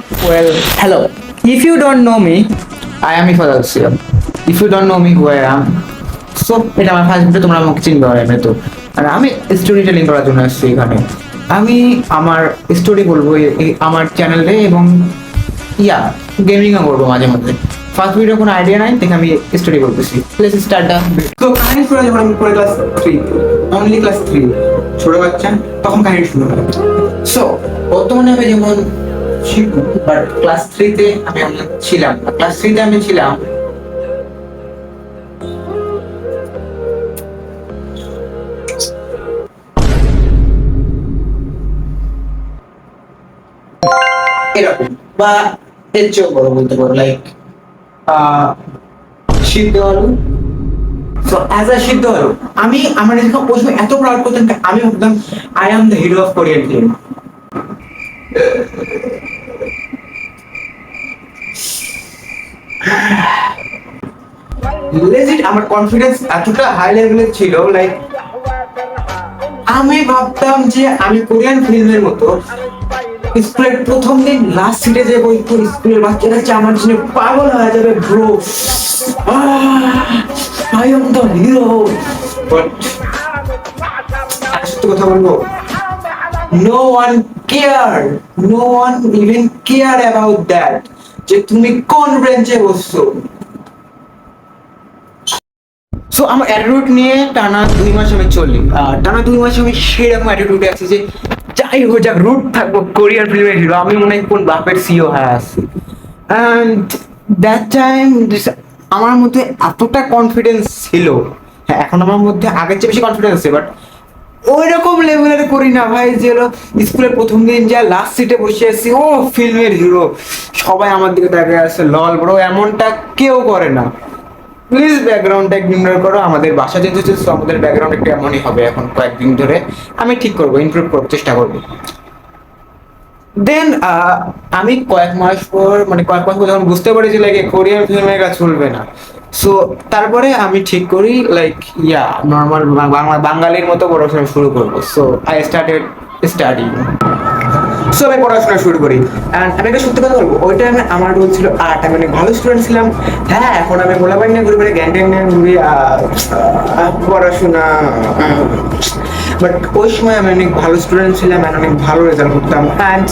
Well, hello. If you don't know me, I am Ifadal Siyam. If you don't know me, who I am, so এটা আমার first video, তোমরা আমাকে চিনতে পারবে তো। আর আমি স্টোরি টেলিং করার জন্য এসেছি এখানে। আমি আমার স্টোরি বলবো আমার চ্যানেলে, এবং গেমিংও করবো মাঝে মধ্যে। ফার্স্ট ভিডিও কোনো আইডিয়া নাই, দেখে আমি স্টোরি বলতেছি। Let's start the video. তো কাহিনী শুরু হয় যখন আমি পড়ে ক্লাস 3, অনলি ক্লাস 3, ছোট বাচ্চা, তখন কাহিনী শুরু হয়। সো বর্তমানে আমি যেমন শিখবো, বাট ক্লাস 3 তে আমি ছিলাম। ক্লাস 3 তে আমি ছিলাম এরকম, বা এর চেয়েও বড় বলতে পারো, লাইক সিদ্ধ আলু। সো অ্যাজ আ সিদ্ধ আলু, আমি আমার নিজেকে ওই সময় এত প্রাউড করতাম, আমি ভাবতাম I am the hero of Korean film. Legit আমার কনফিডেন্স এতটা হাই লেভেলের ছিল, লাইক আমি ভাবতাম যে আমি কোরিয়ান ফিল্মের মতো স্কুলের প্রথম দিন লাস্ট সিটে যে বই স্কুলের বাচ্চারা হচ্ছে আমার জন্য পাগল হয়ে যাবে, bro I am the hero. But সত্যি কথা বলবো, no one care, no one even care about that, যে তুমি কোন ব্রেঞ্চে বসছো। সো আমার অ্যাটিটিউড নিয়ে টানা 2 মাস আমি চলি, আর টানা 2 মাস আমি সেরকম অ্যাটিটিউডে আছি যে যাই হোক যাক, রুট থাকবো কোরিয়ান ফিল্মের হিরো। আমি মনে হয় কোন বাপের সিও হয়ে আসছি। অ্যান্ড দ্যাট টাইম আমার মধ্যে এতটা কনফিডেন্স ছিল, হ্যাঁ এখন আমার মধ্যে আগের চেয়ে বেশি কনফিডেন্স আছে, বাট ওই রকম লেভেলের করি না ভাই, যে হলো স্কুলের প্রথম দিন যা লাস্ট সিটে বসে আছি, ও ফিল্মের হিরো, সবাই আমার দিকে তাকিয়ে আছে, লল ব্রো, এমনটা কেউ করে না। প্লিজ ব্যাকগ্রাউন্ডটা ইগনোর করো, আমাদের বাসা চেঞ্জ হচ্ছে, তো আমাদের ব্যাকগ্রাউন্ড একটু এমনই হবে এখন কয়েকদিন ধরে। আমি ঠিক করবো, ইমপ্রুভ করার চেষ্টা করবো। দেন আমি কয়েক মাস পর যখন বুঝতে পারি যে লাইক কোরিয়ান ফিল্মের কাজ চলবে না, সো তারপরে আমি ঠিক করি লাইক নর্মাল বাঙালির মতো পড়াশোনা শুরু করবো। So I started study. So আমি পড়াশোনা শুরু করি। অ্যান্ড আমি একটা সত্যি কথা বলবো, ওই টাইমে আমার রোল ছিল আর্ট, আমি অনেক ভালো স্টুডেন্ট ছিলাম। হ্যাঁ এখন আমি গোলাবাই না ঘুরে জ্ঞান ট্যান ঘুরি পড়াশোনা, বাট ওই সময় আমি অনেক ভালো স্টুডেন্ট ছিলাম, অনেক ভালো রেজাল্ট করতাম। অ্যান্ড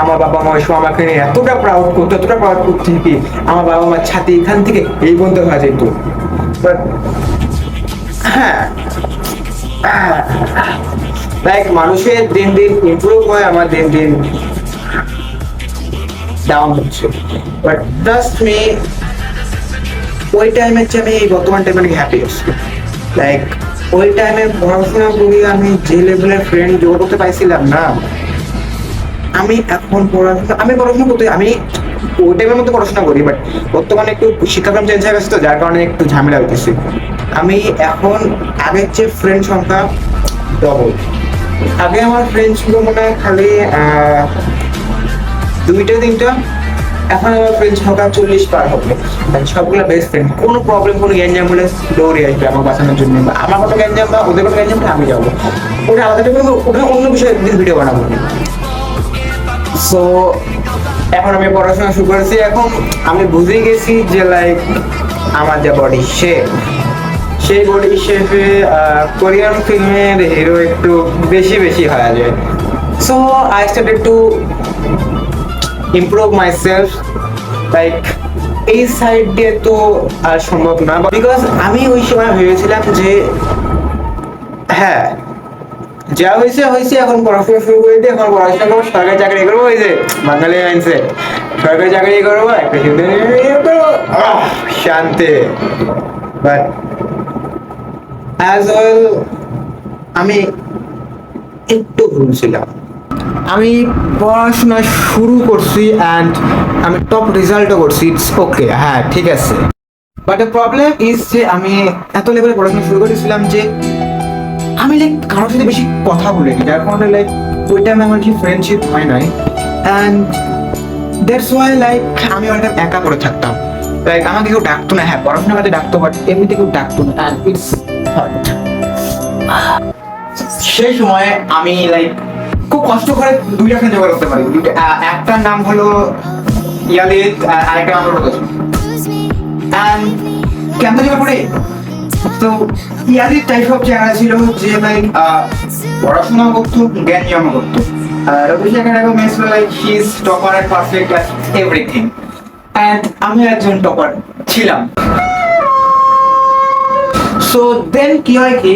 আমার বাবা মা ওই সময় আমাকে নিয়ে এতটা প্রাউড করতে কি আমার বাবা মার ছাতি এখান থেকে এই পর্যন্ত হয়ে যেত। বাট হ্যাঁ, লাইক মানুষের দিন দিন ইমপ্রুভ হয়, আমার দিন দিন ডাউন হচ্ছে। বাট ট্রাস্ট মি, ওই টাইমের চেয়ে আমি এই বর্তমান টাইমে অনেক হ্যাপি আছি। লাইক ওই টাইমে পড়াশোনা করি আমি যে লেভেলের ফ্রেন্ড জোগাড় করতে পাইছিলাম না, আমি এখন পড়াশোনা করতে, আমি ওই টাইমের মধ্যে পড়াশোনা করি, বাট বর্তমানে একটু শিক্ষাক্রম চেঞ্জ হয়ে গেছে, তো যার কারণে একটু ঝামেলা হইতেছে। আমি এখন আগের চেয়ে ফ্রেন্ড সংখ্যা ডবল। আগে আমার ফ্রেন্ড ছিল মনে হয় খালি 2-3টা, এখন আমার ফ্রেন্ড সংখ্যা 40 পার হবে। সবগুলো বেস্ট ফ্রেন্ড, কোনো প্রবলেম কোনো গ্যাঞ্জাম হলে দৌড়ে আসবে আমার বাঁচানোর জন্য, বা আমার কোনো গ্যাঞ্জাম বা ওদের কোনো গ্যাঞ্জাম আমি যাবো, ওটা আলাদা করবো, ওটা অন্য বিষয়ে একদিন ভিডিও বানাবো। সো এখন আমি পড়াশোনা শুরু করেছি। এখন আমি বুঝে গেছি যে লাইক আমার যে বডি শেপ, সেই বডি শেপে কোরিয়ান ফিল্মের হিরো একটু বেশি হয়ে যায়। So I started to improve my self, like এই সাইড দিয়ে তো আর সম্ভব না, বিকজ আমি ওই সময় ভেবেছিলাম যে হ্যাঁ যা হয়েছে, এখন পড়াশোনা শুরু করে দিয়ে, এখন পড়াশোনা করবো, সরকারি চাকরি করবো, ওই যে বাঙালি আইনছে সরকারি চাকরি করবো, একটা শান্তি। বাট অ্যাজ ওয়েল আমি একটু ভুল ছিলাম। আমি পড়াশোনা শুরু করছি অ্যান্ড আমি টপ রেজাল্টও করছি, ইটস ওকে, হ্যাঁ ঠিক আছে। বাট দ্য প্রবলেম ইজ যে আমি এত লেভেলে পড়াশোনা শুরু করেছিলাম যে আমি লাইক কারোর সাথে বেশি কথা বলিনি, যার কারণে লাইক ওই টাইমে আমার কি ফ্রেন্ডশিপ হয় নাই। অ্যান্ড দ্যাটস ওয়াই লাইক আমি ওই টাইম একা পড়ে থাকতাম, লাইক আমাকে কেউ ডাকতো না। হ্যাঁ পড়াশোনা কাজে ডাকতো, বাট এমনিতে কেউ ডাকতো না। And it's heart. সেই সময় আমি লাইক খুব কষ্ট করে দুইটা ফ্রেন্ড জোগাড় করতে পারি। একটার নাম হলো ইয়ালিদ, আরেকটা নাম হলো রোদস্বী। অ্যান্ড কেন জোগাড় করে? তো ইয়ালিদ টাইপ অফ চ্যানেল ছিল যে লাইক পড়াশোনা করতো, জ্ঞান জমা করতো। রোদস্বী এরকম ছিল like he is topper and perfect at everything. And আমি একজন টপার ছিলাম। সো দেন কি হয় কি,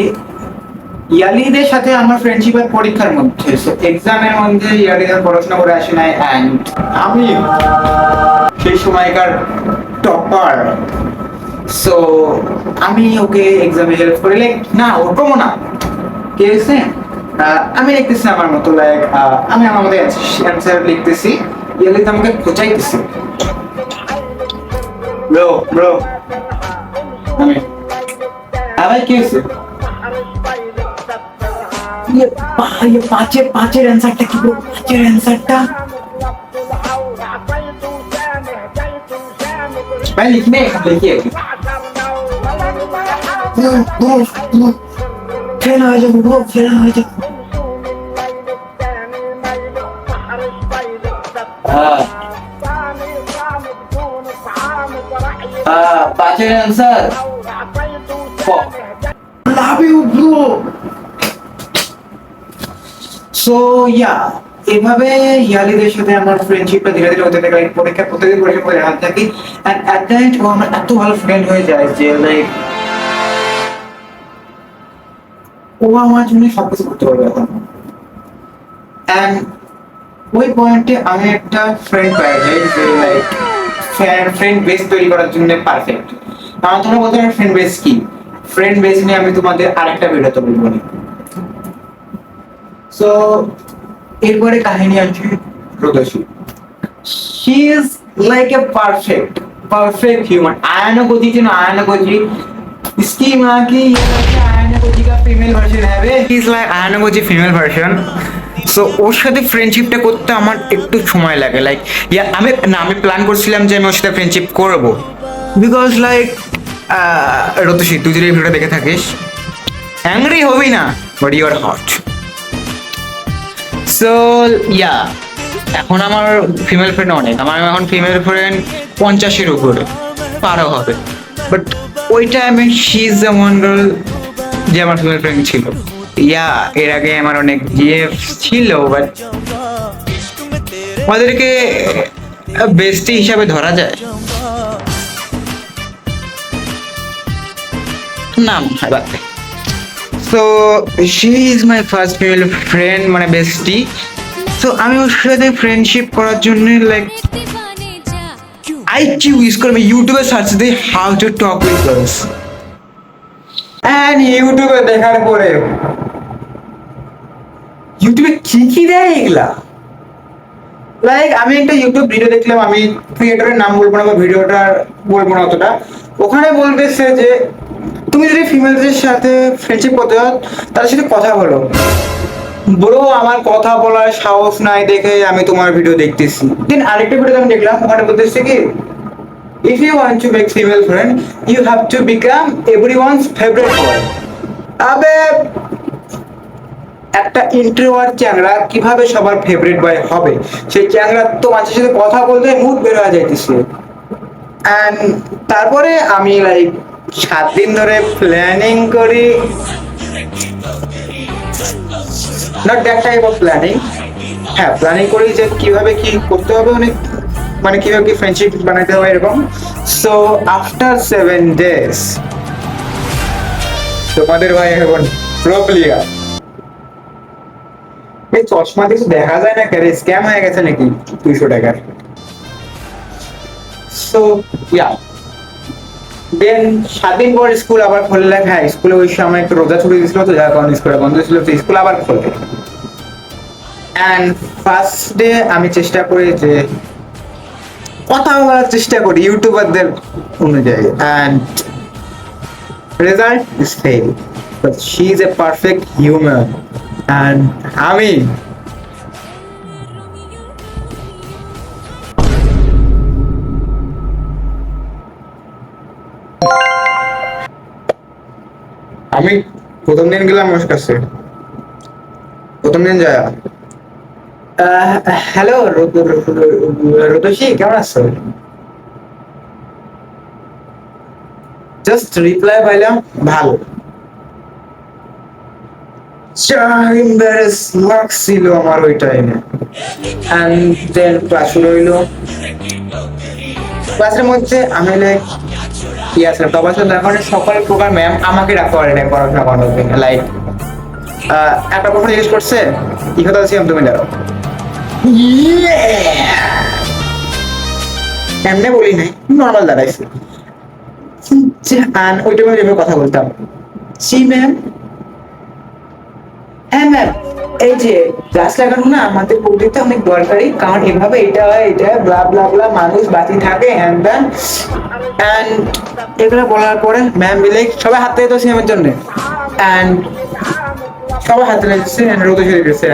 ইয়ালিদের সাথে আমার ফ্রেন্ডশিপের পরীক্ষার মধ্যে, এক্সামের মধ্যে ইয়ালিদের পড়াশোনা করে আসে নাই, অ্যান্ড আমি সেই সময়কার টপার। সো আমি ওকে এক্সামে হেল্প করে, লাইক না ওরকমও না, কে হয়েছে আমি লিখতেছি আমার মতো, লাইক আমি আমার মতো অ্যান্সার লিখতেছি, ইয়ালিদ আমাকে খোঁচাইতেছি। ব্রো ব্রো আমি আবার কি হয়েছে, পাঁচের অ্যান্সারটা কি ব্রো, পাঁচের অ্যান্সারটা ভাই লিখবে, লিখিয়ে ফেল হয়ে যাবো ব্রো, ফেল হয়ে যাবো। পাঁচের answer love you bro. So yeah, এভাবে ইয়ালিদের সাথে আমার ফ্রেন্ডশিপটা ধীরে ধীরে হতে থাকে। পরীক্ষা প্রতিদিন পরীক্ষা করে হাত থাকি, এন্ড অ্যাট দ্য এন্ড ও আমার এত ভালো ফ্রেন্ড হয়ে যায় যে লাইক ও আমার জন্য সবকিছু করতে পারবে এখন। এন্ড ওই পয়েন্টে আমি একটা ফ্রেন্ড পাই যাই যে লাইক ফ্রেন্ড বেস তৈরি করার জন্য পারফেক্ট। আমার তোমরা বলতে পারো ফ্রেন্ড বেস কি, ফ্রেন্ড বেস নিয়ে আমি তোমাদের আরেকটা ভিডিওতে বলবো। সো এরপরে কাহিনী আছে Rodoshi. She is like a perfect human. आयना गोजी थी ना, आयना गोजी इसकी माँ की ये आयना गोजी का फीमेल वर्जन है वे, ही इज लाइक आयना गोजी फीमेल वर्जन। সো ওর সাথে ফ্রেন্ডশিপটা করতে আমার একটু সময় লাগে, লাইক ইয়া আমি প্ল্যান করছিলাম যে আমি ওর সাথে ফ্রেন্ডশিপ করবো, বিকজ লাইক রতসী তুই যদি এই ভিডিওটা দেখে থাকিস অ্যাংরি হবি না, but you are hot. So yeah, এখন আমার ফিমেল ফ্রেন্ড অনেক, আমার এখন ফিমেল ফ্রেন্ড 50-এর উপরে পারও হবে, বাট ওই টাইমে she is the one girl যে আমার ফিমেল ফ্রেন্ড ছিল। ইয়া, এর আগে আমার অনেক জিএফ ছিল, বাট ওদেরকে বেস্টি হিসাবে ধরা যায় না বাদ। So she is my first female friend, মানে বেস্টি। তো আমি ওর সাথে ফ্রেন্ডশিপ করার জন্য লাইক আইকিউ ইউজ করে ইউটিউবে সার্চ দিই how to talk with girls, and ইউটিউবে দেখার পরে ইউটিউবে কি কি দেয় এগুলা, লাইক আমি একটা ইউটিউব ভিডিও দেখলাম, আমি ক্রিয়েটরের নাম বলবো না বা ভিডিওটা বলবো না অতটা, ওখানে বলতেছে যে তুমি যদি ফিমেলদের সাথে ফ্রেন্ডশিপ করতে চাও তাদের সাথে কথা বলো। ব্রো আমার কথা বলার সাহস নাই দেখে আমি তোমার ভিডিও দেখতেছি। দেন আরেকটা ভিডিও আমি দেখলাম, ওখানে বলতেছে কি if you want to make female friend you have to become everyone's favorite boy। আবে একটা ইন্ট্রোভার্ট চ্যাংড়া কিভাবে সবার ফেভারিট বয় হবে, সেই চ্যাংড়া তো মানুষের সাথে কথা বলতে মুড বের হয়ে যাইতেছে। এন্ড তারপরে আমি লাইক 7 দিন ধরে প্ল্যানিং করি, not that type of planning, হ্যাঁ প্ল্যানিং করি যে কিভাবে কি করতে হবে, অনেক মানে কিভাবে কি ফ্রেন্ডশিপ বানাতে হবে এরকম। সো আফটার 7 days তোমাদের ভাই এখন প্রো প্লেয়ার। এই চশমা কিছু দেখা যায় না, কেন স্ক্যাম হয়ে গেছে নাকি 200 টাকার। সো ইয়া, দেন 7 দিন পর স্কুল আবার খোলে। হ্যাঁ স্কুলে ওই সময় একটু রোজা ছুটি দিয়েছিল, তো যার কারণে স্কুল বন্ধ ছিল, তো স্কুল আবার খোলে। অ্যান্ড ফার্স্ট ডে আমি চেষ্টা করি যে কথা বলার চেষ্টা করি ইউটিউবারদের অনুযায়ী, and result is fail, but she is a perfect human. And আমি প্রথম দিন গেলাম ওর কাছে, প্রথম দিন যায় হ্যালো রুদোষী, কেমন আছো? জাস্ট রিপ্লাই পাইলাম ভালো। যা এম্বারেস লাগছিল আমার ওই টাইমে। এন্ড দেন ক্লাস শুরু হইলো। ক্লাসের মধ্যে আমি লাইক আছে বাবার সাথে এখন সকল প্রকার ম্যাম আমাকে ডাকা হয় না পড়াশোনা করানোর জন্য। লাইক একটা কথা জিজ্ঞেস করছে, কি কথা আছে তুমি দাঁড়াও। এমনি বলি নাই, নর্মাল দাঁড়াইছি। ওই টাইমে যেভাবে কথা বলতাম, জি ম্যাম, হ্যাঁ ম্যাম, এই যে গাছ লাগানো না আমাদের প্রকৃতিতে অনেক দরকারি, কারণ এভাবে এটা হয় এটা ব্লা ব্লা ব্লা মানুষ বাঁচি থাকে হ্যান ত্যান। অ্যান্ড এগুলো বলার পরে ম্যাম বিলে সবাই হাত থেকে তো সিনেমার জন্য, অ্যান্ড সবাই হাতে লেগেছে রোদ শুরু গেছে।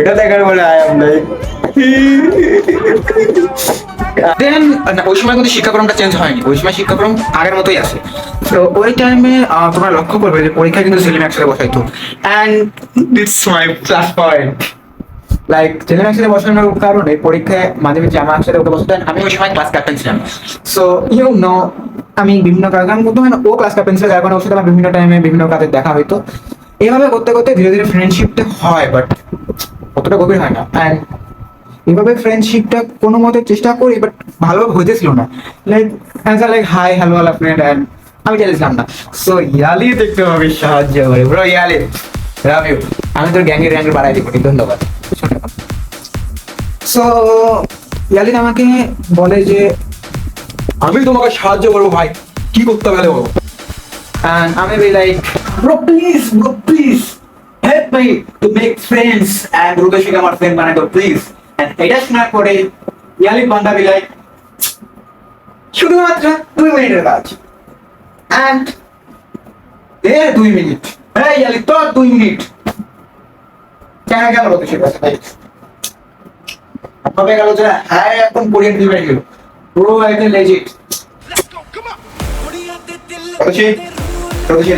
এটা দেখার বলে আই এম লাইক দেন ওই সময় কিন্তু শিক্ষাক্রমটা চেঞ্জ হয়নি, ওই সময় শিক্ষাক্রম আগের মতোই আছে। তো ওই টাইমে তোমরা লক্ষ্য করবে যে পরীক্ষা কিন্তু সেলিম একসাথে বসাইতো, and that's my plus point. Like Selim একসাথে বসানোর কারণে পরীক্ষায় মাঝে মাঝে আমার একসাথে ওকে বসতেন। আমি ওই সময় ক্লাস ক্যাপ্টেন ছিলাম, সো ইউ নো আমি বিভিন্ন কাজ করতে হয় না, ও ক্লাস ক্যাপ্টেন ছিল, যার কারণে ওর সাথে আমার বিভিন্ন টাইমে বিভিন্ন কাজে দেখা হইতো। এভাবে করতে করতে ধীরে ধীরে ফ্রেন্ডশিপটা হয়, বাট অতটা গভীর হয় না। অ্যান্ড এভাবে ফ্রেন্ডশিপটা কোনো মতে চেষ্টা করি, বাট ভালোভাবে হইতেছিল না। Like answer like hi hello আলা ফ্রেন্ড, অ্যান্ড আমি চাইছিলাম না। সো ইয়ালি দেখতে হবে সাহায্য করে, ব্রো ইয়ালি লাভ ইউ। আমি তোর গ্যাংয়ের র্যাঙ্ক বাড়াই দিব, ধন্যবাদ। সো ইয়ালিন আমাকে বলে যে আমি তোমাকে সাহায্য করবো ভাই, কি করতে হবে বলো। And আমি be like, bro please help me to make friends and রুদোষীকে আমার ফ্রেন্ড বানাই দাও প্লিজ। And এটা শোনার পরে ইয়ালিন বান্দা be like, শুধুমাত্র 2 মিনিটের কাজ। And 2 মিনিট, এই ইয়ালিন তো 2 মিনিট কেন গেল রুদোষীর কাছে ভাই? ভাবে গেল যে হ্যাঁ এখন কোরিয়ান দিবে গেল, ব্রো একদম লেজিট। রুদোষী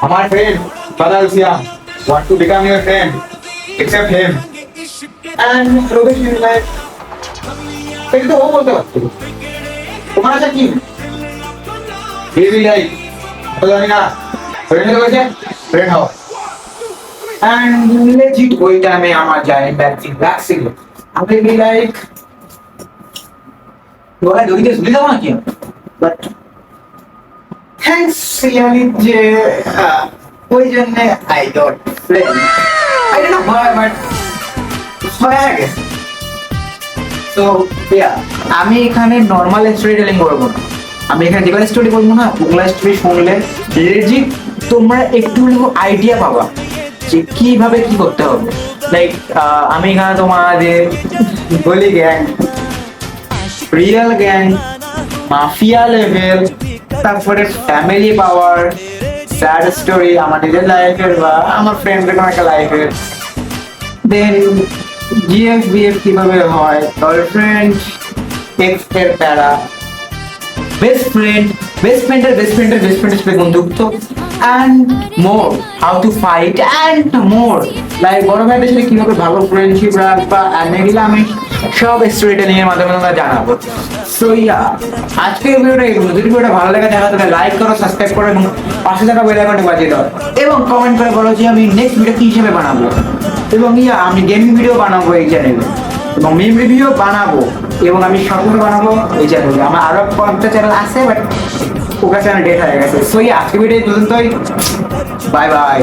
আমার friend Badal Siam want to become your friend except him and রুদোষী like এটা তো ও বলতে পারতো, তোমার আশা কি বেবি লাইক জানি না ফ্রেন্ড হয়েছে ফ্রেন্ড হও। and legit ওই টাইমে আমার যায় ব্যাকসিং লাগছিল, আমি বি লাইক ওরা দড়িতে ঝুলে যাবো নাকি, বাট থ্যাঙ্কস ইয়ালিন যে ওই জন্য I got friend, I don't know why but হয়ে গেছে। সো ইয়া আমি এখানে নর্মাল স্টোরি টেলিং করবো না, আমি এখানে যেগুলো স্টোরি বলবো না ওগুলা স্টোরি শুনলে লেজিট তোমরা একটু আইডিয়া পাবা যে কিভাবে কি করতে হবে। লাইক আমি এখানে তোমাদের বলি gang, real gang, mafia level, তারপরে ফ্যামিলি পাওয়ার, স্যাড স্টোরি আমার নিজের লাইফের বা আমার ফ্রেন্ডের কোনো একটা লাইফের, দেন জিএফ বিএফ কিভাবে হয়, গার্লফ্রেন্ড এক্স এর প্যারা, বেস্ট ফ্রেন্ডের সাথে বন্ধুত্ব, and more how to fight and more like বড় ভাইদের সাথে কিভাবে ভালো ফ্রেন্ডশিপ রাখবা, and এগুলো আমি সব স্টোরি টেলিং এর মাধ্যমে তোমরা জানাবো। সো ইয়া আজকের ভিডিওটা এই যদি ভিডিওটা ভালো লাগে তাহলে লাইক করো, সাবস্ক্রাইব করো এবং পাশে থাকা বেল আইকনটা বাজিয়ে দাও এবং কমেন্ট করে বলো যে আমি নেক্সট ভিডিও কি হিসেবে বানাবো। এবং ইয়া আমি গেমিং ভিডিও বানাবো এই চ্যানেলে এবং মিম রিভিউ বানাবো এবং আমি সবগুলো বানাবো এই চ্যানেলে। আমার আরো 5টা চ্যানেল আছে বাট ওটা চ্যানেল ডেট হয়ে গেছে। সো ইয়া আজকে ভিডিও পর্যন্তই, বাই বাই।